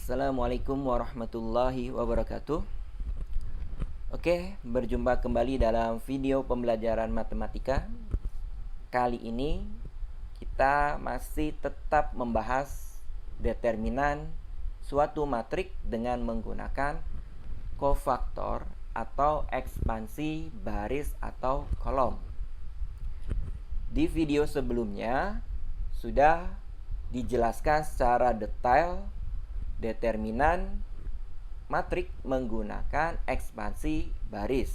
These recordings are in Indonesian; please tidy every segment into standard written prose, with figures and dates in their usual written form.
Assalamualaikum warahmatullahi wabarakatuh. Oke, berjumpa kembali dalam video pembelajaran matematika. Kali ini kita masih tetap membahas determinan suatu matrik dengan menggunakan kofaktor atau ekspansi baris atau kolom. Di video sebelumnya sudah dijelaskan secara detail determinan matrik menggunakan ekspansi baris.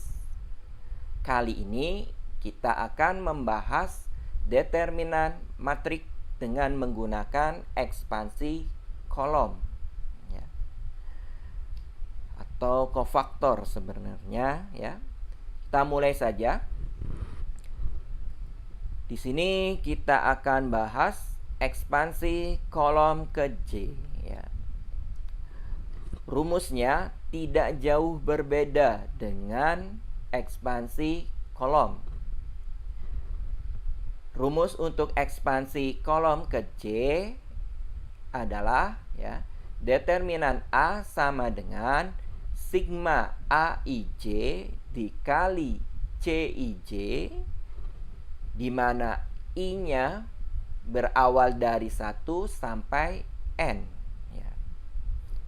Kali ini kita akan membahas determinan matrik dengan menggunakan ekspansi kolom ya. Atau kofaktor sebenarnya ya. Kita mulai saja. Di sini kita akan bahas ekspansi kolom ke J ya. Rumusnya tidak jauh berbeda dengan ekspansi kolom. Rumus untuk ekspansi kolom ke J adalah ya, determinan A sama dengan sigma AIJ dikali CIJ, di mana I-nya berawal dari 1 sampai N.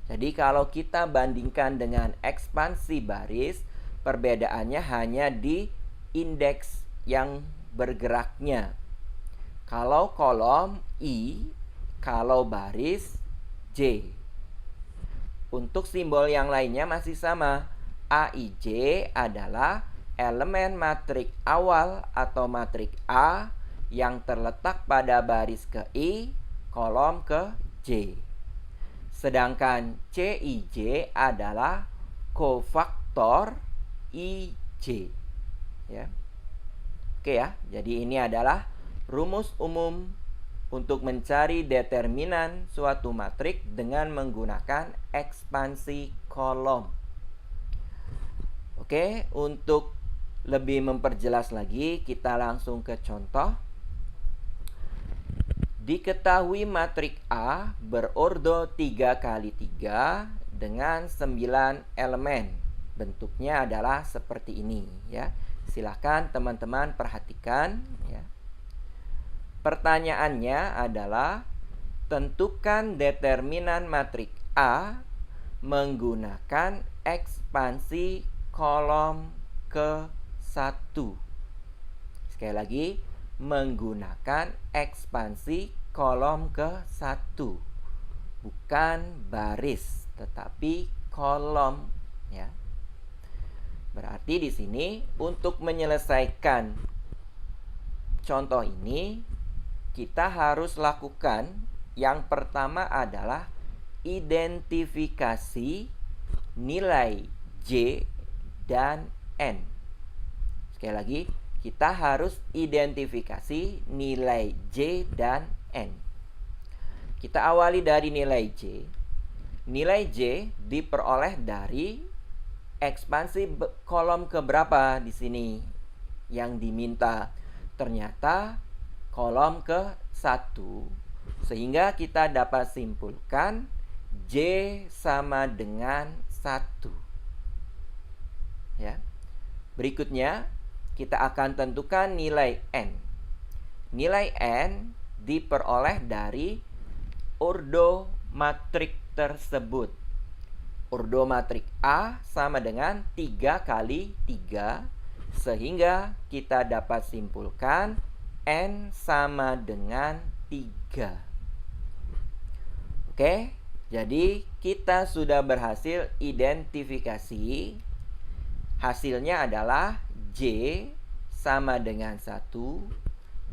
Jadi kalau kita bandingkan dengan ekspansi baris, perbedaannya hanya di indeks yang bergeraknya. Kalau kolom I, kalau baris J. Untuk simbol yang lainnya masih sama. AIJ adalah elemen matrik awal atau matrik A yang terletak pada baris ke I, kolom ke J. Sedangkan CIJ adalah kofaktor IJ ya. Oke ya, jadi ini adalah rumus umum untuk mencari determinan suatu matrik dengan menggunakan ekspansi kolom. Oke, untuk lebih memperjelas lagi, kita langsung ke contoh. Diketahui matrik A berordo 3 kali 3 dengan 9 elemen. Bentuknya adalah seperti ini ya. Silakan teman-teman perhatikan ya. Pertanyaannya adalah tentukan determinan matrik A menggunakan ekspansi kolom ke 1. Sekali lagi, menggunakan ekspansi kolom ke 1, bukan baris tetapi kolom ya. Berarti di sini untuk menyelesaikan contoh ini kita harus lakukan yang pertama adalah identifikasi nilai J dan N. Sekali lagi, kita harus identifikasi nilai J dan N. Kita awali dari nilai J. Nilai J diperoleh dari ekspansi kolom keberapa di sini yang diminta. Ternyata kolom ke 1. Sehingga kita dapat simpulkan J sama dengan 1. Ya. Berikutnya kita akan tentukan nilai N. Nilai N diperoleh dari ordo matrik tersebut. Ordo matrik A sama dengan 3 kali 3, sehingga kita dapat simpulkan N sama dengan 3. Oke, jadi kita sudah berhasil identifikasi. Hasilnya adalah J sama dengan 1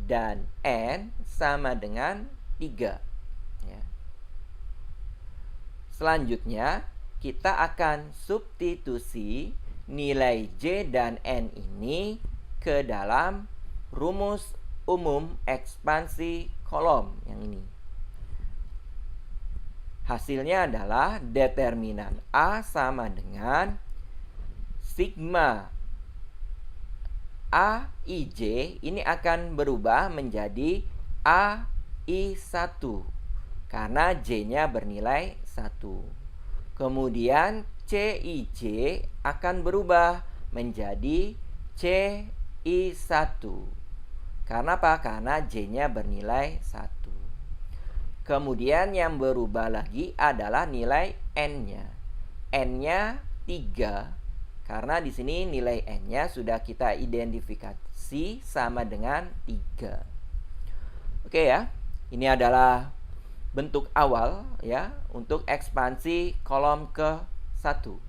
dan N sama dengan 3 ya. Selanjutnya kita akan substitusi nilai J dan N ini ke dalam rumus umum ekspansi kolom yang ini. Hasilnya adalah determinan A sama dengan sigma AIJ ini akan berubah menjadi AI1 karena J-nya bernilai 1. Kemudian CIJ akan berubah menjadi CI1. Karena apa? Karena J-nya bernilai 1. Kemudian yang berubah lagi adalah nilai N-nya. N-nya 3. Karena di sini nilai N-nya sudah kita identifikasi sama dengan 3. Oke ya. Ini adalah bentuk awal ya untuk ekspansi kolom ke-1.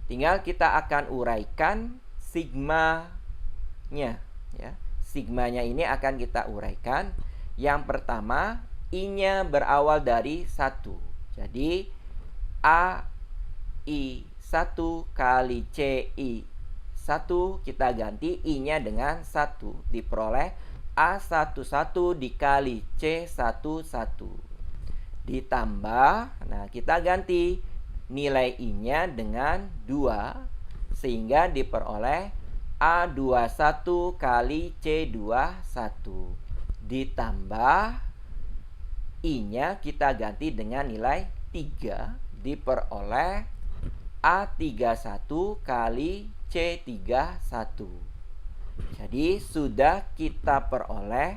Tinggal kita akan uraikan sigmanya ya. Sigmanya ini akan kita uraikan. Yang pertama, I-nya berawal dari 1. Jadi AI1 kali CI1 kita ganti I-nya dengan 1. Diperoleh A11 dikali C11. Ditambah, nah kita ganti nilai I-nya dengan 2. Sehingga diperoleh A21 kali C21. Ditambah I-nya kita ganti dengan nilai 3. Diperoleh A31 kali C31. Jadi sudah kita peroleh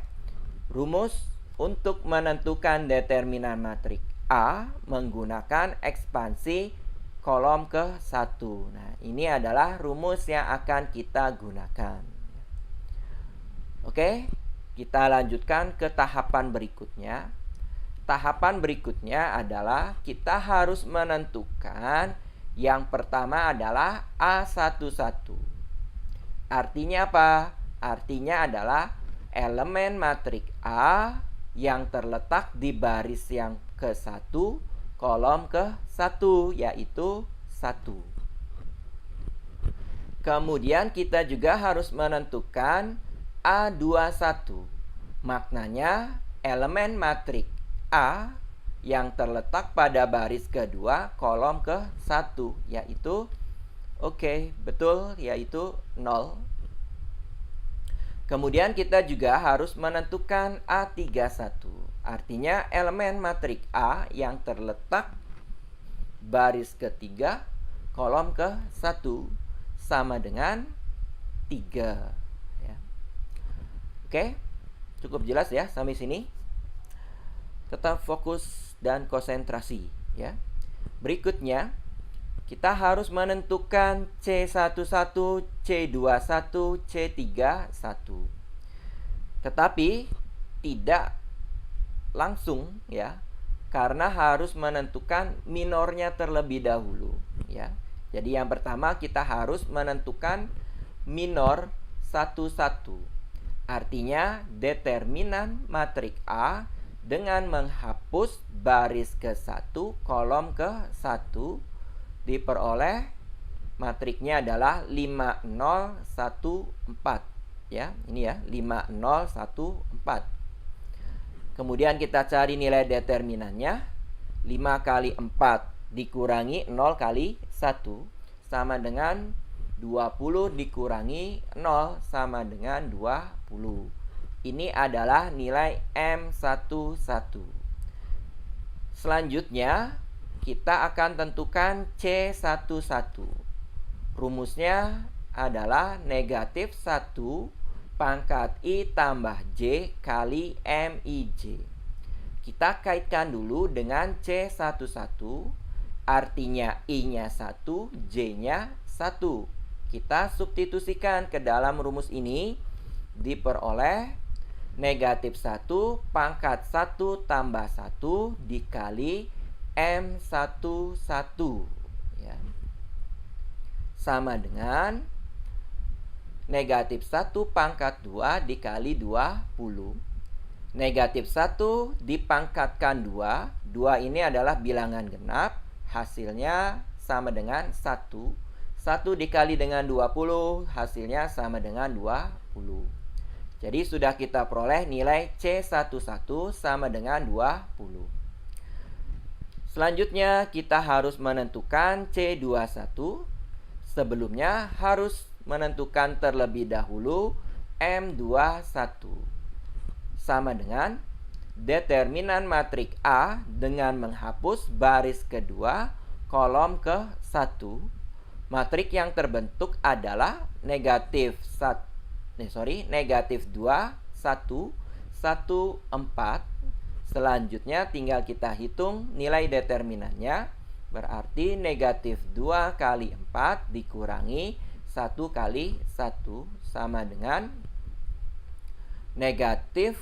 rumus untuk menentukan determinan matrik A menggunakan ekspansi kolom ke-1. Nah, ini adalah rumus yang akan kita gunakan. Oke, kita lanjutkan ke tahapan berikutnya. Tahapan berikutnya adalah kita harus menentukan yang pertama adalah A11. Artinya apa? Artinya adalah elemen matrik A yang terletak di baris yang ke-1, kolom ke-1, yaitu 1. Kemudian kita juga harus menentukan A21. Maknanya elemen matrik A yang terletak pada baris kedua, kolom ke-1, yaitu betul, yaitu 0. Kemudian kita juga harus menentukan A31. Artinya elemen matrik A yang terletak baris ketiga, kolom ke-1 sama dengan 3. Ya. Oke, cukup jelas ya sampai sini. Tetap fokus dan konsentrasi ya. Berikutnya kita harus menentukan C11, C21, C31. Tetapi tidak langsung ya, karena harus menentukan minornya terlebih dahulu ya. Jadi yang pertama kita harus menentukan minor 11. Artinya determinan matrik A dengan menghapus baris ke-1, kolom ke-1 diperoleh matriknya adalah 5014 ya. Ini ya, 5014. Kemudian kita cari nilai determinannya. 5 kali 4 dikurangi 0 kali 1 sama dengan 20 dikurangi 0 sama dengan 20. Ini adalah nilai M11. Selanjutnya kita akan tentukan C11. Rumusnya adalah negatif 1 pangkat I tambah J kali MIJ. Kita kaitkan dulu dengan C11. Artinya I-nya 1, J-nya 1. Kita substitusikan ke dalam rumus ini. Diperoleh negatif 1 pangkat 1 tambah 1 dikali M11 ya. Sama dengan negatif 1 pangkat 2 dikali 20. Negatif 1 dipangkatkan 2. 2 ini adalah bilangan genap. Hasilnya sama dengan 1. 1 dikali dengan 20, hasilnya sama dengan 20. Jadi sudah kita peroleh nilai C11 sama dengan 20. Selanjutnya kita harus menentukan C21. Sebelumnya harus menentukan terlebih dahulu M21. Sama dengan determinan matrik A dengan menghapus baris kedua, kolom ke-1. Matrik yang terbentuk adalah negatif 2, 1, 1, 4. Selanjutnya tinggal kita hitung nilai determinannya. Berarti negatif 2 kali 4 dikurangi 1 kali 1 sama dengan negatif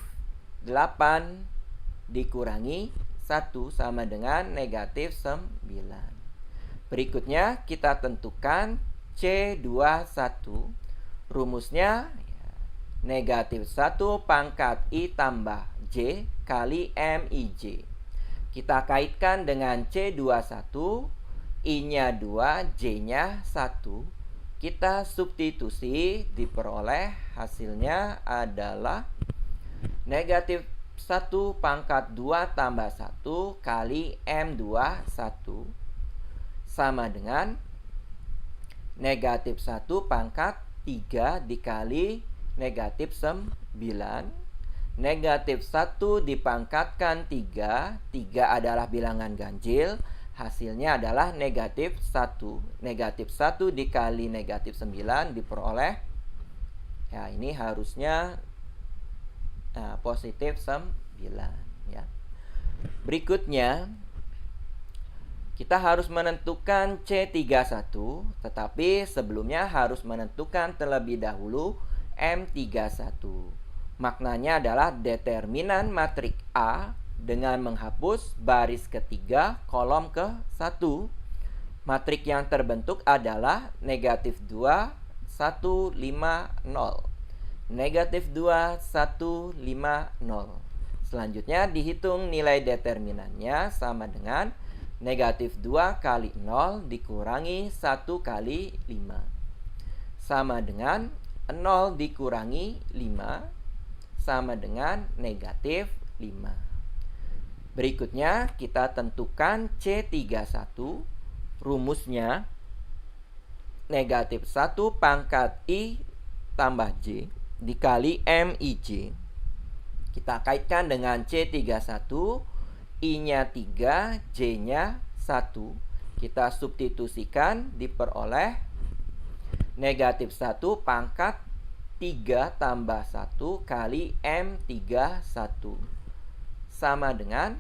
8 dikurangi 1 sama dengan negatif 9. Berikutnya kita tentukan C21. Rumusnya negatif 1 pangkat I tambah J kali MIJ. Kita kaitkan dengan C21, I-nya 2, J-nya 1. Kita substitusi, diperoleh hasilnya adalah negatif 1 pangkat 2 tambah 1 kali M21 sama dengan negatif 1 pangkat 3 dikali negatif 9. Negatif 1 dipangkatkan 3. 3 adalah bilangan ganjil. Hasilnya adalah negatif 1. Negatif 1 dikali negatif 9 diperoleh. Ya, ini harusnya positif 9. Ya. Berikutnya kita harus menentukan C31, tetapi sebelumnya harus menentukan terlebih dahulu M31. Maknanya adalah determinan matrik A dengan menghapus baris ketiga kolom ke-1. Matrik yang terbentuk adalah negatif 2, 1, 5, 0. Negatif 2, 1, 5, 0. Selanjutnya dihitung nilai determinannya sama dengan negatif 2 kali 0 dikurangi 1 kali 5. Sama dengan 0 dikurangi 5 sama dengan negatif 5. Berikutnya kita tentukan C31. Rumusnya negatif 1 pangkat I tambah J dikali MIJ. Kita kaitkan dengan C31, I-nya 3, J-nya 1. Kita substitusikan, diperoleh negatif 1 pangkat 3 tambah 1 kali M31 sama dengan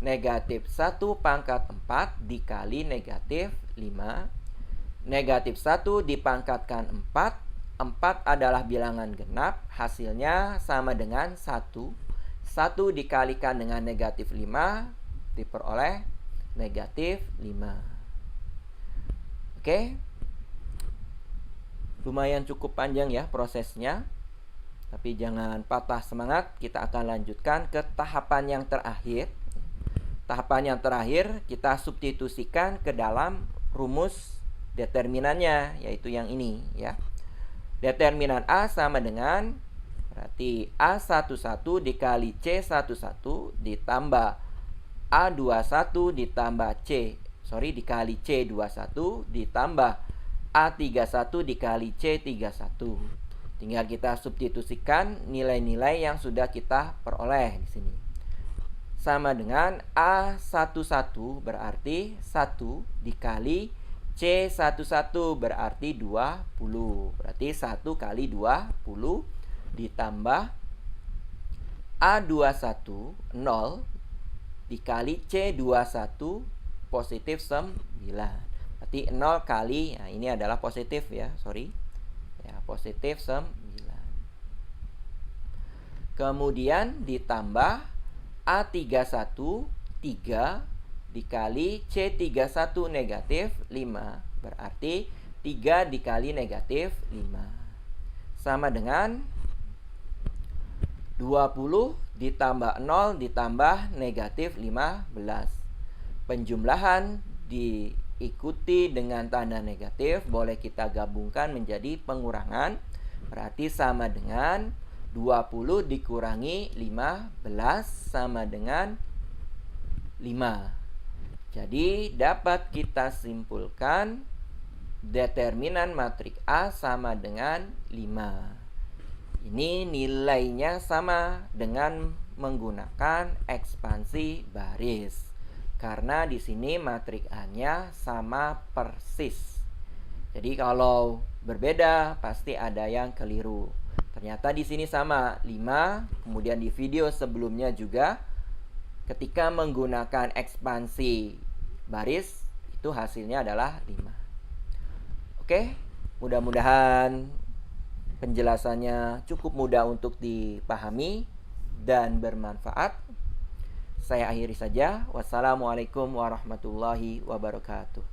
negatif 1 pangkat 4 dikali negatif 5. Negatif 1 dipangkatkan 4. 4 adalah bilangan genap. Hasilnya sama dengan 1. 1 dikalikan dengan negatif 5 diperoleh negatif 5. Oke. Lumayan cukup panjang ya prosesnya. Tapi jangan patah semangat, kita akan lanjutkan ke tahapan yang terakhir. Tahapan yang terakhir kita substitusikan ke dalam rumus determinannya, yaitu yang ini ya. Determinan A sama dengan berarti A11 dikali C11 ditambah A21 ditambah dikali C21 ditambah A31 dikali C31. Tinggal kita substitusikan nilai-nilai yang sudah kita peroleh di sini. Sama dengan A11 berarti 1 dikali C11 berarti 20. Berarti 1 kali 20 ditambah A21 0 dikali C21 positif 9. Berarti 0 kali, nah ini adalah positif ya, positif 9. Kemudian ditambah A31 3 dikali C31 negatif 5. Berarti 3 dikali negatif 5 sama dengan 20 ditambah 0 ditambah negatif 15. Penjumlahan diikuti dengan tanda negatif, boleh kita gabungkan menjadi pengurangan. Berarti sama dengan 20 dikurangi 15 sama dengan 5. Jadi dapat kita simpulkan determinan matrik A sama dengan 5. Ini nilainya sama dengan menggunakan ekspansi baris. Karena di sini matrik A-nya sama persis. Jadi kalau berbeda pasti ada yang keliru. Ternyata di sini sama 5, kemudian di video sebelumnya juga ketika menggunakan ekspansi baris itu hasilnya adalah 5. Oke, mudah-mudahan penjelasannya cukup mudah untuk dipahami dan bermanfaat. Saya akhiri saja. Wassalamualaikum warahmatullahi wabarakatuh.